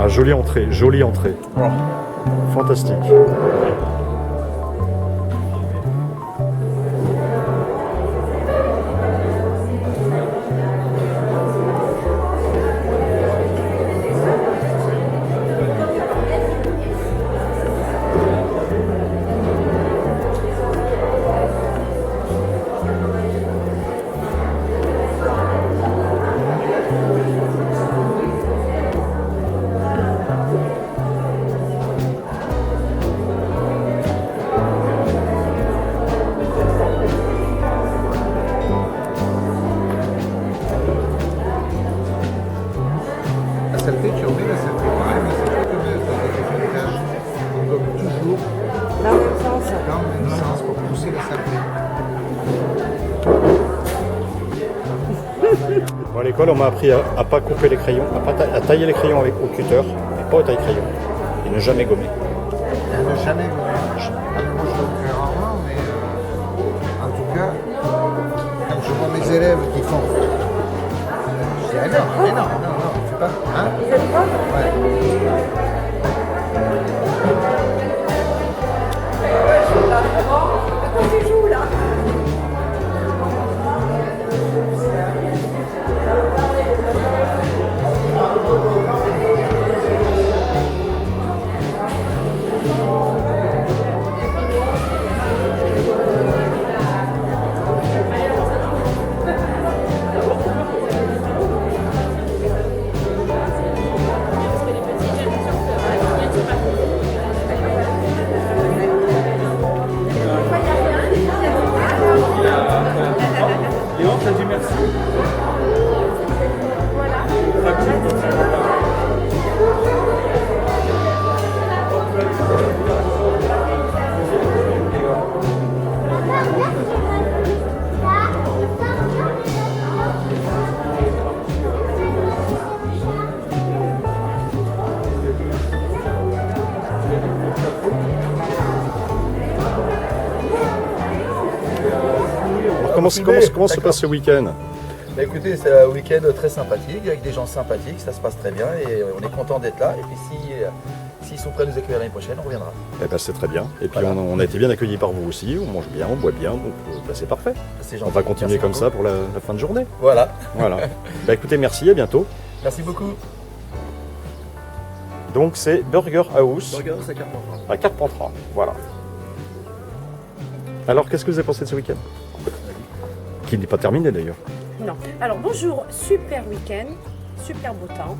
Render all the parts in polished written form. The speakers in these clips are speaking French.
Ah, jolie entrée, jolie entrée. Fantastique. La saleté, tu en mets la saleté pareil, mais c'est pas comme quand tu fais une tâche. On gomme toujours Dans le même sens. dans le même sens pour pousser la saleté. Bon, à l'école, on m'a appris à pas couper les crayons, à tailler les crayons avec au cutter, mais pas au taille-crayon. Et ne jamais gommer. Elle n'a jamais gommé. Ah, mais moi, je le fais rarement, mais en tout cas, quand je vois mes élèves qui font. Je dis, ah non, mais non, fais pas. Hein? Vous êtes pas Ouais. Quand tu joues là. Léon, t'as dit merci. Alors, comment se passe ce week-end? Bah écoutez, c'est un week-end très sympathique, avec des gens sympathiques, ça se passe très bien et on est content d'être là. Et puis s'ils sont prêts à nous accueillir l'année prochaine, on reviendra. Eh ben, c'est très bien. Et puis Voilà. on a été bien accueillis par vous aussi, on mange bien, on boit bien, donc bah, c'est parfait. C'est On gentil. va continuer Merci comme beaucoup. ça pour la fin de journée. Voilà. Voilà. Bah écoutez, merci, à bientôt. Merci beaucoup. Donc c'est Burger House Regarde, ça carte en à Carpentras. Voilà. Alors qu'est-ce que vous avez pensé de ce week-end? Qui n'est pas terminé d'ailleurs. Non. Alors bonjour, super week-end, super beau temps.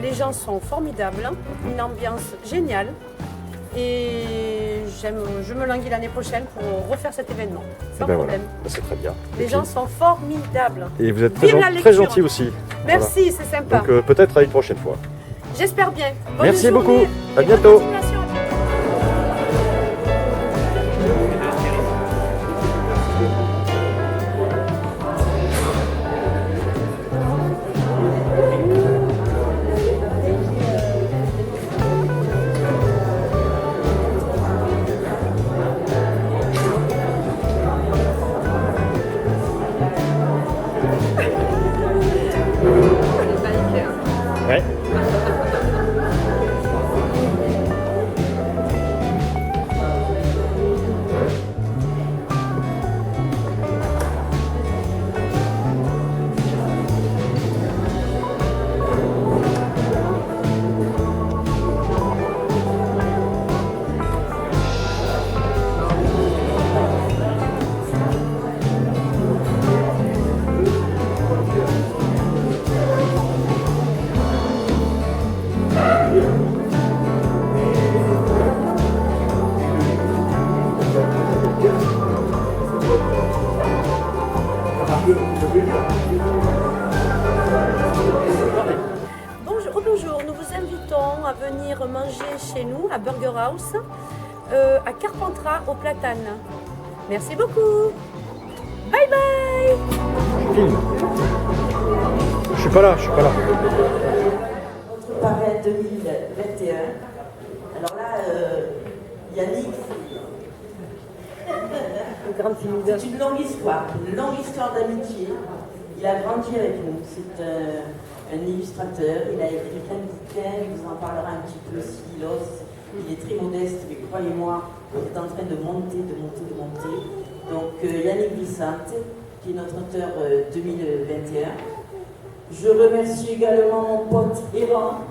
Les gens sont formidables, une ambiance géniale. Et je me languis l'année prochaine pour refaire cet événement. Eh Sans ben problème. voilà. Bah, c'est très bien. Les Et gens puis- sont formidables. Et vous êtes Vive la très lecture. gentil aussi. Merci, c'est sympa. Donc peut-être à une prochaine fois. J'espère bien. Bonne Merci journée beaucoup. À et bonne bientôt. continuation. Ouais. Bonjour, nous vous invitons à venir manger chez nous à Burger House, à Carpentras, au Platane. Merci beaucoup. Bye bye. Film. Je suis pas là. Notre parrain 2021. Alors là, Yannick, c'est une longue histoire d'amitié. Il a grandi avec nous. C'est un illustrateur. Il a écrit plein de bouquins, il vous en parlera un petit peu s'il ose. Il est très modeste, mais croyez-moi, il est en train de monter. Donc Yannick Vicente, qui est notre auteur 2021. Je remercie également mon pote Evan,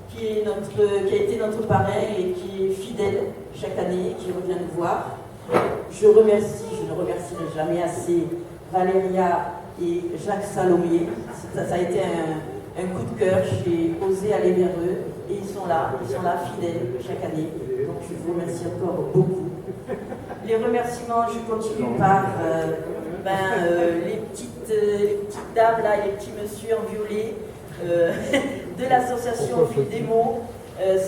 qui a été notre parrain et qui est fidèle chaque année, qui revient nous voir. Je ne remercierai jamais assez Valéria et Jacques Salomé. Ça a été un coup de cœur, j'ai osé aller vers eux et ils sont là fidèles chaque année. Donc je vous remercie encore beaucoup. Les remerciements, je continue par les petites dames là, les petits messieurs en violet de l'association Fil des mots,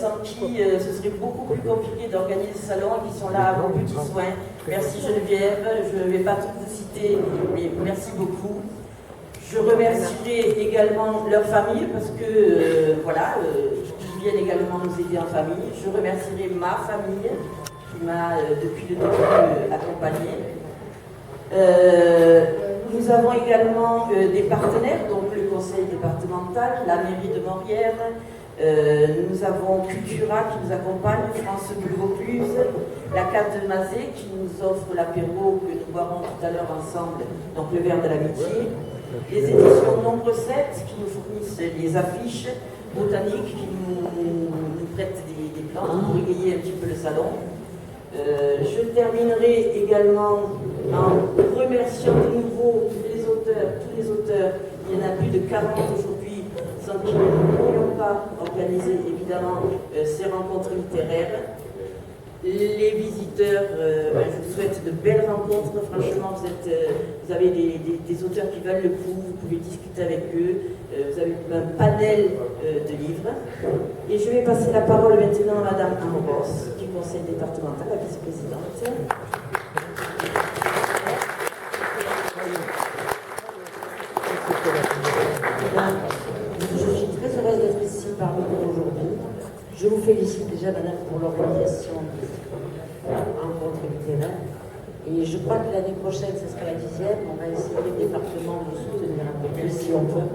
sans qui ce serait beaucoup plus compliqué d'organiser ce salon, et qui sont là à vos petits soins. Merci Geneviève, je ne vais pas tout vous citer, mais merci beaucoup. Je remercierai également leur famille parce que ils viennent également nous aider en famille. Je remercierai ma famille qui m'a depuis le début accompagnée. Nous avons également des partenaires, donc le conseil départemental, la mairie de Morières, nous avons Cultura qui nous accompagne, France Bleu Vaucluse, la cave de Mazet qui nous offre l'apéro que nous boirons tout à l'heure ensemble, donc le verre de l'amitié, les éditions Nombre 7 qui nous fournissent les affiches botaniques, qui nous prêtent des plantes pour égayer un petit peu le salon. Je terminerai également en remerciant de nouveau tous les auteurs. Il y en a plus de 40 aujourd'hui, sans qui nous ne pourrions pas organiser évidemment ces rencontres littéraires. Les visiteurs, je vous souhaite de belles rencontres. Franchement, vous avez des auteurs qui valent le coup, vous pouvez discuter avec eux. Vous avez un panel de livres. Et je vais passer la parole maintenant à Madame Amoros, du conseil départemental, la vice-présidente. Je suis très heureuse d'être ici parmi vous aujourd'hui. Je vous félicite déjà, Madame, pour l'organisation de la rencontre littéraire. Et je crois que l'année prochaine, ce sera la 10e. On va essayer le département de soutenir un peu plus si on peut.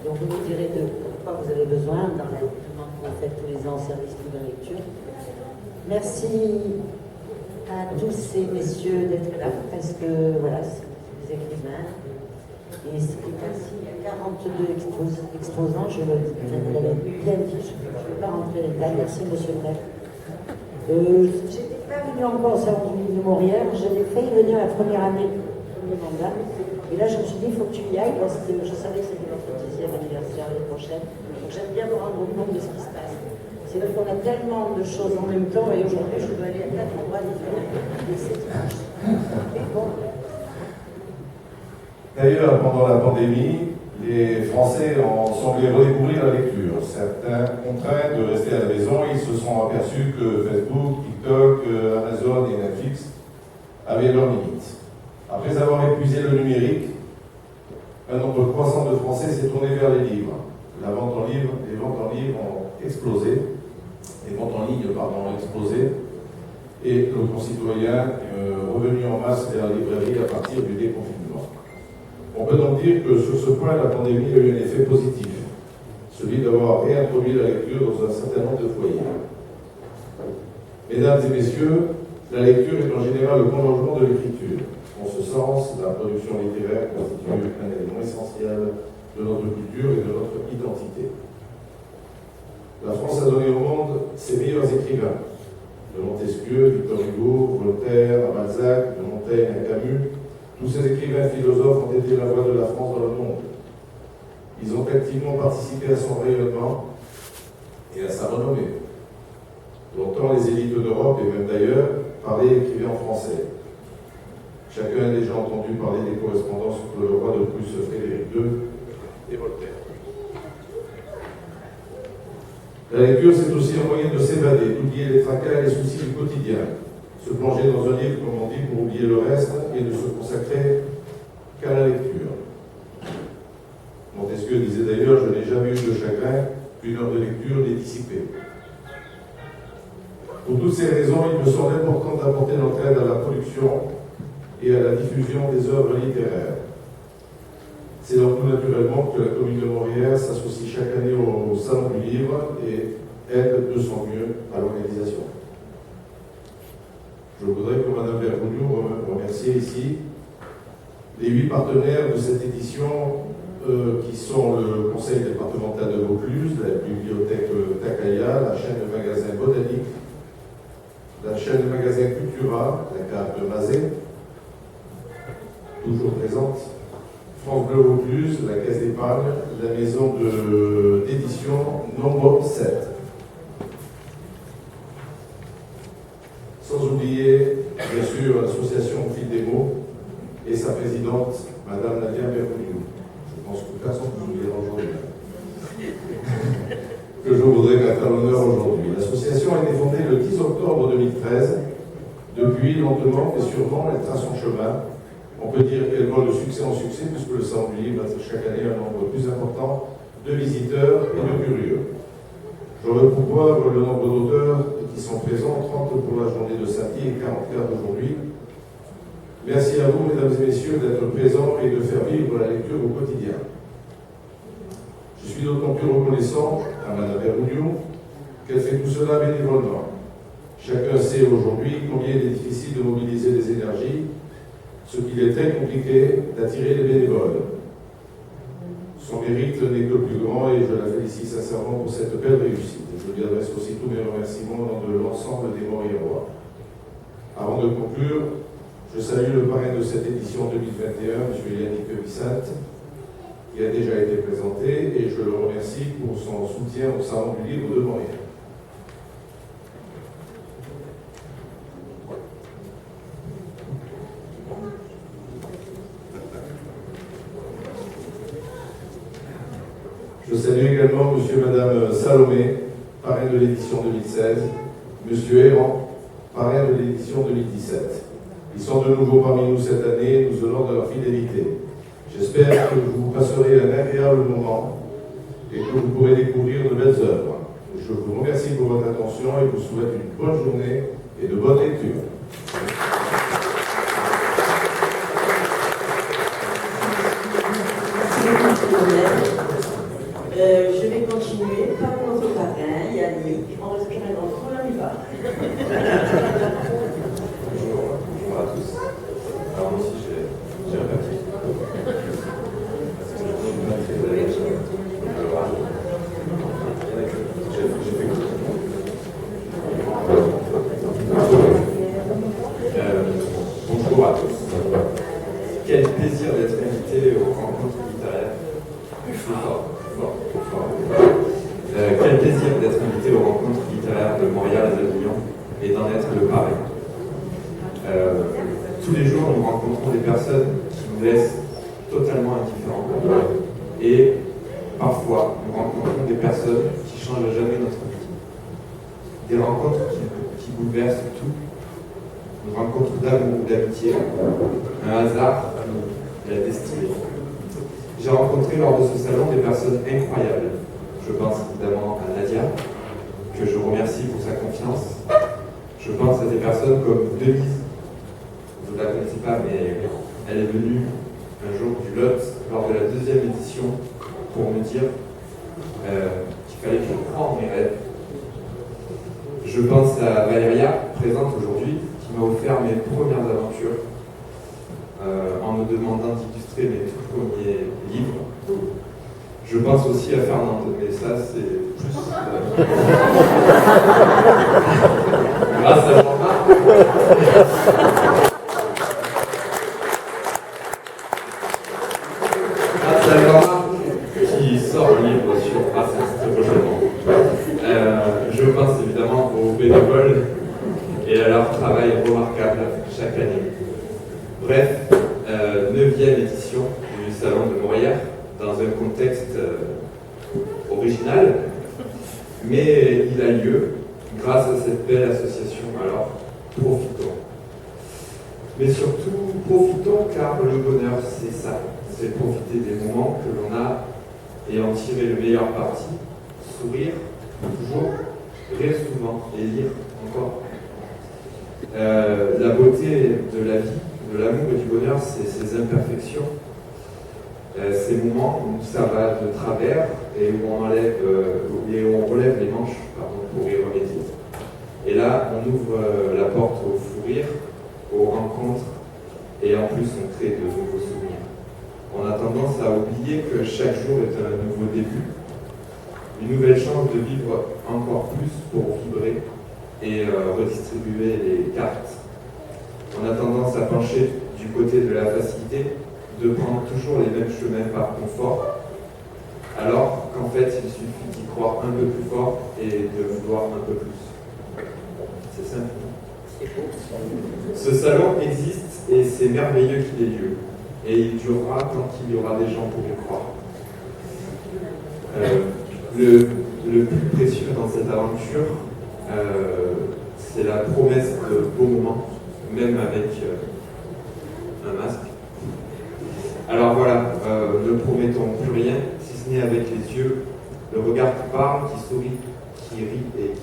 Donc vous nous direz de quoi vous avez besoin dans l'accompagnement que vous faites tous les ans au service de lecture. Merci à tous ces messieurs d'être là, parce que voilà, c'est des écrivains. Et c'est ainsi, il y a 42 exposants, je l'avais bien dit, je ne vais pas rentrer dans les détails. Merci monsieur le maire. J'étais pas venue encore au salon du livre de Morières, j'avais failli venir la première année du mandat. Et là, je me suis dit, il faut que tu y ailles, parce que je savais que c'était notre 10e anniversaire l'année prochaine. Donc j'aime bien me rendre compte de ce qui se passe. C'est vrai qu'on a tellement de choses en même temps, et aujourd'hui, je dois aller à 4 endroits différents. Et c'est dimanche. Et bon. D'ailleurs, pendant la pandémie, les Français ont semblé redécouvrir la lecture. Certains, contraints de rester à la maison, ils se sont aperçus que Facebook, TikTok, Amazon et Netflix avaient leurs limites. Après avoir épuisé le numérique, un nombre croissant de Français s'est tourné vers les livres. Les ventes en ligne ont explosé, ont explosé, et nos concitoyens revenus en masse vers la librairie à partir du déconfinement. On peut donc dire que sur ce point, la pandémie a eu un effet positif, celui d'avoir réintroduit la lecture dans un certain nombre de foyers. Mesdames et messieurs, la lecture est en général le prolongement de l'écriture. En ce sens, la production littéraire constitue un élément essentiel de notre culture et de notre identité. La France a donné au monde ses meilleurs écrivains, de Montesquieu, Victor Hugo, Voltaire, Balzac, de Montaigne à Camus. Tous ces écrivains philosophes ont été la voix de la France dans le monde. Ils ont activement participé à son rayonnement et à sa renommée. Longtemps, les élites d'Europe et même d'ailleurs parlaient et écrivaient en français. Chacun a déjà entendu parler des correspondances entre le roi de Prusse Frédéric II et Voltaire. La lecture, c'est aussi un moyen de s'évader, d'oublier les tracas et les soucis du quotidien, se plonger dans un livre, comme on dit, pour oublier le reste et ne se consacrer qu'à la lecture. Montesquieu disait d'ailleurs « Je n'ai jamais eu de chagrin qu'une heure de lecture l'ait dissipé ». Pour toutes ces raisons, il me semble important d'apporter notre aide à la production et à la diffusion des œuvres littéraires. C'est donc tout naturellement que la commune de Montréal s'associe chaque année au Salon du Livre et aide de son mieux à l'organisation. Je voudrais, pour Mme Vergouniou, remercier ici les 8 partenaires de cette édition qui sont le Conseil départemental de Vaucluse, la bibliothèque Takaya, la chaîne de magasins Botanique, la chaîne de magasins Cultura, la carte de Mazet, toujours présente, France Bleu Vaucluse, la Caisse d'épargne, la maison d'édition Nombre 7. Sans oublier, bien sûr, l'association Au Fil des mots et sa présidente, Mme Nadia Vergouniou. Je pense que personne ne vous dira aujourd'hui. Que je voudrais mettre à l'honneur aujourd'hui. L'association a été fondée le 10 octobre 2013. Depuis, lentement mais sûrement, elle trace son chemin. On peut dire qu'elle vole de succès en succès, puisque le Salon du Livre a chaque année un nombre plus important de visiteurs et de curieux. J'aurais pour preuve le nombre d'auteurs qui sont présents, 30 pour la journée de samedi et 44 aujourd'hui. Merci à vous, mesdames et messieurs, d'être présents et de faire vivre la lecture au quotidien. Je suis d'autant plus reconnaissant à Mme Vergouniou qu'elle fait tout cela bénévolement. Chacun sait aujourd'hui combien il est difficile de mobiliser les énergies, ce qu'il est très compliqué d'attirer les bénévoles. Son mérite n'est que plus grand et je la félicite sincèrement pour cette belle réussite. Je lui adresse aussi tous mes remerciements au nom de l'ensemble des Montréalois. Avant de conclure, je salue le parrain de cette édition 2021, M. Yannick Vicente, qui a déjà été présenté, et je le remercie pour son soutien au Salon du Livre de Montréal. Je salue également M. et Mme Salomé, parrain de l'édition 2016, M. Errand, parrain de l'édition 2017. Ils sont de nouveau parmi nous cette année et nous honorent de leur fidélité. J'espère que vous passerez un agréable moment et que vous pourrez découvrir de belles œuvres. Je vous remercie pour votre attention et vous souhaite une bonne journée et de bonnes lectures. Je vais continuer par notre parrain, Yannick, en respirant dans tout la mi-bas. Bonjour à tous. Alors moi aussi j'ai un papier. Bonjour à tous. Quel plaisir d'être invité aux rencontres littéraires. Quel plaisir d'être invité aux rencontres littéraires de Montréal et d'Avignon et d'en être le parrain. Tous les jours, nous rencontrons des personnes qui nous laissent totalement indifférents. Et parfois, nous rencontrons des personnes qui changent à jamais notre vie. Des rencontres qui bouleversent tout. Une rencontre d'amour, d'amitié, un hasard, la destinée. J'ai rencontré lors de ce salon des personnes incroyables. Je pense évidemment à Nadia, que je remercie pour sa confiance. Je pense à des personnes comme Denise. Vous ne la connaissez pas, mais elle est venue un jour du Lot lors de la 2e édition pour me dire qu'il fallait que je croie en mes rêves. Je pense à Valéria, présente aujourd'hui, qui m'a offert mes premières aventures en me demandant d'illustrer mes tout premiers livres. Je pense aussi à Fernande, mais ça c'est plus grâce à Jean-Marc. Grâce à Jean-Marc qui sort un livre sur très prochainement. Je pense évidemment aux bénévoles et à leur travail remarquable chaque année. Bref, 9e édition du Salon de Montréal, dans un contexte original, mais il a lieu grâce à cette belle association, alors profitons. Mais surtout, profitons car le bonheur, c'est ça, c'est profiter des moments que l'on a et en tirer le meilleur parti, sourire, toujours, rire souvent et lire encore. La beauté de la vie, de l'amour et du bonheur, c'est ses imperfections. ces moments où ça va de travers et où on enlève et où on relève les manches pour y remédier. Et là, on ouvre la porte au fou rire, aux rencontres, et en plus on crée de nouveaux souvenirs. On a tendance à oublier que chaque jour est un nouveau début, une nouvelle chance de vivre encore plus pour vibrer et redistribuer les cartes. On a tendance à pencher du côté de la facilité, de prendre toujours les mêmes chemins par confort, alors qu'en fait il suffit d'y croire un peu plus fort et de vouloir un peu plus. C'est simple. Ce salon existe et c'est merveilleux qu'il ait lieu. Et il durera tant qu'il y aura des gens pour y croire. Le plus précieux dans cette aventure, c'est la promesse de beaux moments, même avec un masque. Alors voilà, ne promettons plus rien, si ce n'est avec les yeux, le regard qui parle, qui sourit, qui rit et qui...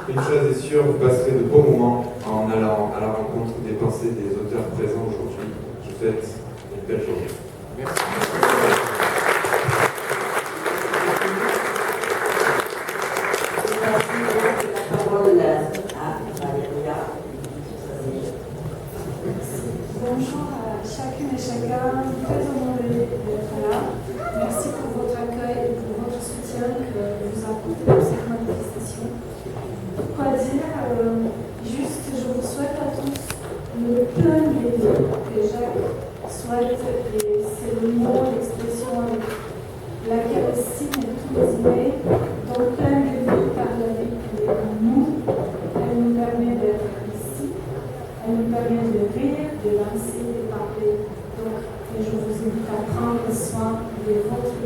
Une chose est sûre, vous passerez de beaux moments en allant à la rencontre des pensées des auteurs présents aujourd'hui. Je vous souhaite une belle journée. Merci. Bonjour à chacune et chacun, très honoré d'être là. Merci pour votre accueil et pour votre soutien que vous apportez dans cette manifestation. Quoi dire, juste je vous souhaite à tous le plein de vie que Jacques souhaite, et c'est le mot, l'expression avec laquelle signe tous les emails. Donc plein de vie par la vie qui est en nous, elle nous permet d'être ici, elle nous permet de rire, de lancer, de parler. Donc je vous invite à prendre soin de votre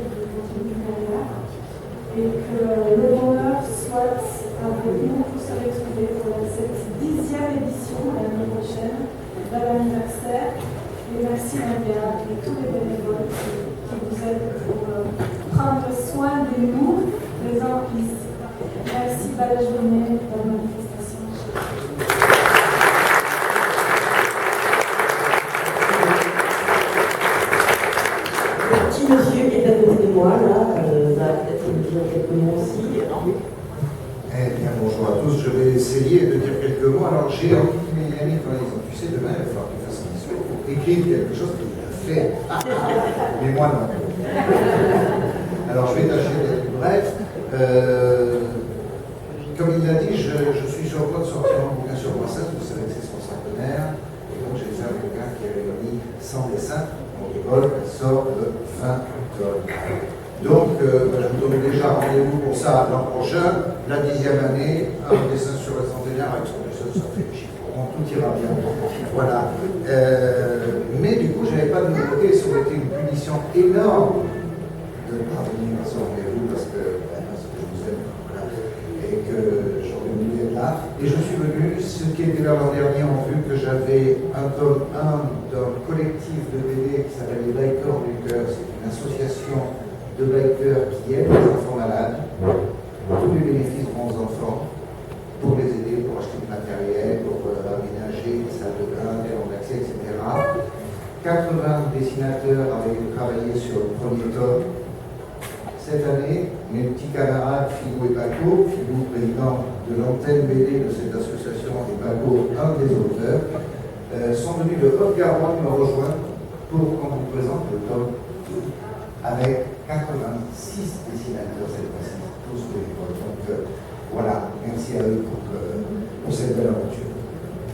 carrière et que le bonheur soit avec nous pour se retrouver pour cette 10e édition l'année prochaine de l'anniversaire. Et merci Nadia et tous les bénévoles qui vous aident pour prendre soin de nous, les uns ici. Merci, belle journée de la manifestation. Le petit monsieur qui est à côté de moi, là, va peut-être me dire quelques mots aussi. Eh bien, bonjour à tous. Je vais essayer de dire quelques mots. Alors, j'ai envie de Mélanie quand ils ont, tu sais, demain, il va falloir qu'il fasse un discours pour écrire quelque chose qu'il a fait. Mais moi, non. Alors, je vais tâcher d'être bref. Comme il l'a dit, je suis sur le point de sortir un bouquin sur Brassens. Vous savez que c'est son centenaire. Et donc, j'ai fait un bouquin qui a réuni 100 dessins. Mon école sort le fin octobre. Donc, je vous donne déjà rendez-vous pour ça l'an prochain, la 10e année, un dessin sur le centenaire avec son dessin, ça fait chiffre. Bon, tout ira bien. Voilà. Mais du coup, je n'avais pas de nouveauté, ça aurait été une punition énorme de ne pas venir à ce rendez-vous parce que je vous aime. Voilà. Et que j'aurais voulu être là. Et je suis venu, ceux qui étaient là l'an dernier ont vu que j'avais un tome 1 d'un collectif de BD qui s'appelle les Bikers du Cœur. C'est une association de bikers qui aident les enfants malades. Tous les bénéfices vont aux enfants pour les aider, pour acheter du matériel, pour aménager des salles de bain, des rooms d'accès, etc. 80 dessinateurs avaient travaillé sur le premier tome. Cette année, mes petits camarades Philou et Paco, Philou président de l'antenne BD de cette association et Paco un des auteurs, sont venus de Haute-Garonne me rejoindre pour qu'on vous présente le tome 2 avec 86 dessinateurs cette fois-ci, tous bénévoles. Donc voilà, merci à eux pour cette belle aventure.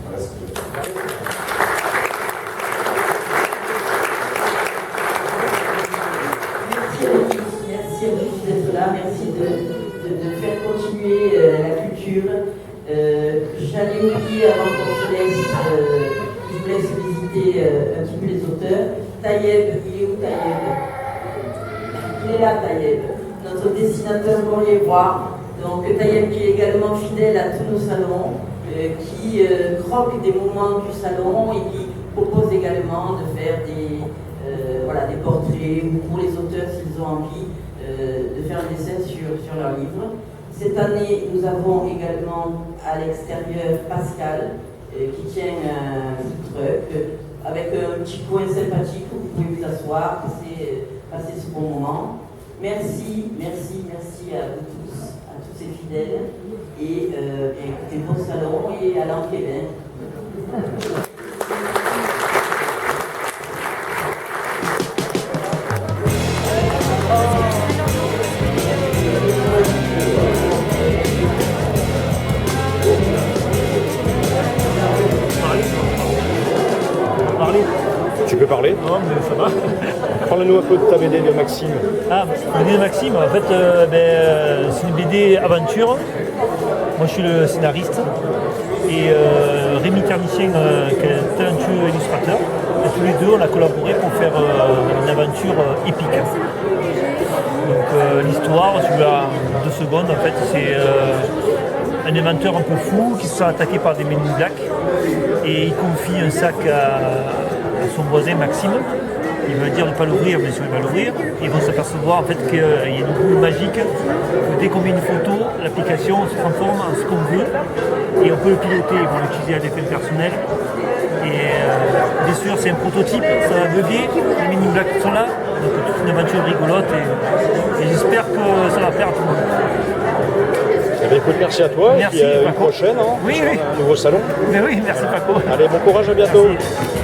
Voilà ce que je veux dire. Merci à vous d'être là, merci de faire continuer la culture. J'allais oublier avant qu'on se laisse, je vous laisse visiter un petit peu les auteurs. Taïeb, il est où Taïeb? Il est là, Taïeb, notre dessinateur pour les voir. Donc Taïeb qui est également fidèle à tous nos salons, qui croque des moments du salon et qui propose également de faire des portraits ou pour les auteurs s'ils ont envie de faire des dessins sur leur livre. Cette année, nous avons également à l'extérieur Pascal qui tient un food truck avec un petit coin sympathique où vous pouvez vous asseoir, passer ce bon moment. Merci à vous tous, à tous ces fidèles. Et écoutez, bon salon et à l'entrée. Tu peux parler? Non, mais ça va. Parle-nous un peu de ta BD de Maxime. Ah, la BD de Maxime, en fait, c'est une BD aventure. Moi, je suis le scénariste. Et Rémi Carnicien, qui est un talentueux illustrateur. Et tous les deux, on a collaboré pour faire une aventure épique. Donc, l'histoire, je vais en 2 secondes, en fait, c'est un inventeur un peu fou qui se fait attaquer par des Men in Black. Et il confie un sac à son voisin Maxime. Il va dire de ne pas l'ouvrir, bien sûr il va l'ouvrir. Et ils vont s'apercevoir en fait qu'il y a une boule magique. Dès qu'on met une photo, l'application se transforme en ce qu'on veut. Et on peut le piloter, ils vont l'utiliser à des fins personnelles. Et bien sûr c'est un prototype, ça va bugger, les Men in Black sont là. Donc toute une aventure rigolote et j'espère que ça va plaire à tout le monde. Eh bien, écoute, merci à toi. Merci, et puis à une Paco. prochaine, hein, Oui, sur oui. un nouveau salon. Mais oui, merci Paco. Allez, bon courage, à bientôt. Merci.